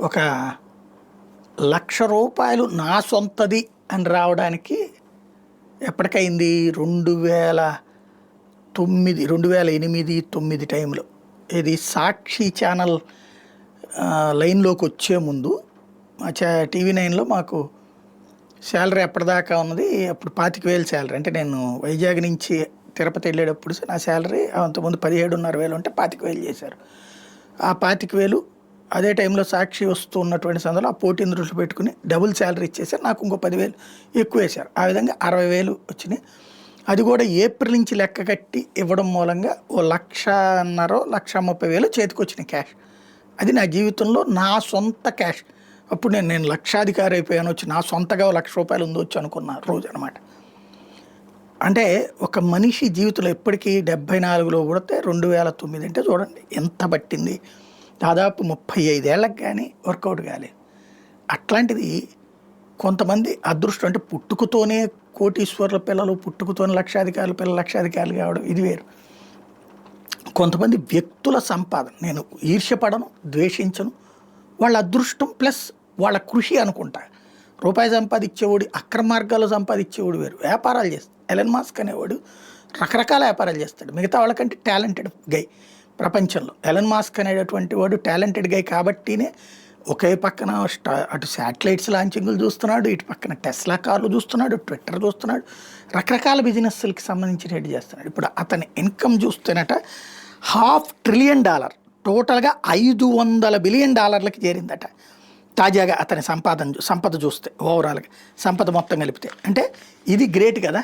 ఒక 1,00,000 నా సొంతది అని రావడానికి ఎప్పటికైంది 2009, 2008, 2009 టైంలో. ఇది సాక్షి ఛానల్ లైన్లోకి వచ్చే ముందు మా టీవీ 9లో మాకు శాలరీ ఎప్పటిదాకా ఉన్నది. అప్పుడు 25,000 శాలరీ. అంటే నేను వైజాగ్ నుంచి తిరుపతి వెళ్ళేటప్పుడు నా శాలరీ అంతకుముందు 17,500 ఉంటే 25,000 చేశారు. ఆ 25,000 అదే టైంలో సాక్షి వస్తూ ఉన్నటువంటి సందర్భంలో ఆ పోటీని దృష్టిలో పెట్టుకుని డబుల్ శాలరీ ఇచ్చేసారు. నాకు ఇంకో 10,000 ఎక్కువ వేశారు. ఆ విధంగా 60,000 వచ్చినాయి. అది కూడా ఏప్రిల్ నుంచి లెక్క కట్టి ఇవ్వడం మూలంగా 1,50,000, 1,30,000 చేతికి వచ్చినాయి క్యాష్. అది నా జీవితంలో నా సొంత క్యాష్. అప్పుడు నేను లక్షాధికారి అయిపోయాను, వచ్చి నా సొంతగా ₹1,00,000 ఉందొచ్చు అనుకున్న రోజు అనమాట. అంటే ఒక మనిషి జీవితంలో ఎప్పటికీ 74లో పుడితే 2009 అంటే చూడండి ఎంత పట్టింది. దాదాపు 35 ఏళ్ళకి కానీ వర్కౌట్ కాలేదు. అట్లాంటిది కొంతమంది అదృష్టం, అంటే పుట్టుకతోనే కోటీశ్వరుల పిల్లలు, పుట్టుకతోనే లక్షాధికారుల పిల్లలు లక్షాధికారులు కావడం ఇది వేరు. కొంతమంది వ్యక్తుల సంపాదన నేను ఈర్ష్యపడను, ద్వేషించను. వాళ్ళ అదృష్టం ప్లస్ వాళ్ళ కృషి అనుకుంటా. రూపాయి సంపాదించేవాడు, అక్రమ మార్గాల్లో సంపాదించేవాడు వేరు. వ్యాపారాలు చేస్తాడు. ఎలన్ మాస్క్ అనేవాడు రకరకాల వ్యాపారాలు చేస్తాడు. మిగతా వాళ్ళకంటే టాలెంటెడ్ గై ప్రపంచంలో. ఎలన్ మాస్క్ అనేటటువంటి వాడు టాలెంటెడ్ గై కాబట్టినే ఒకే పక్కన అటు శాటిలైట్స్ లాంచింగ్లు చూస్తున్నాడు, ఇటు పక్కన టెస్లా కార్లు చూస్తున్నాడు, ట్విట్టర్ చూస్తున్నాడు, రకరకాల బిజినెస్లకి సంబంధించినట్టు చేస్తున్నాడు. ఇప్పుడు అతని ఇన్కమ్ చూస్తేనట $500 ట్రిలియన్, టోటల్గా $500 బిలియన్ చేరిందట తాజాగా అతని సంపద చూస్తే. ఓవరాల్గా సంపద మొత్తం కలిపితే అంటే ఇది గ్రేట్ కదా.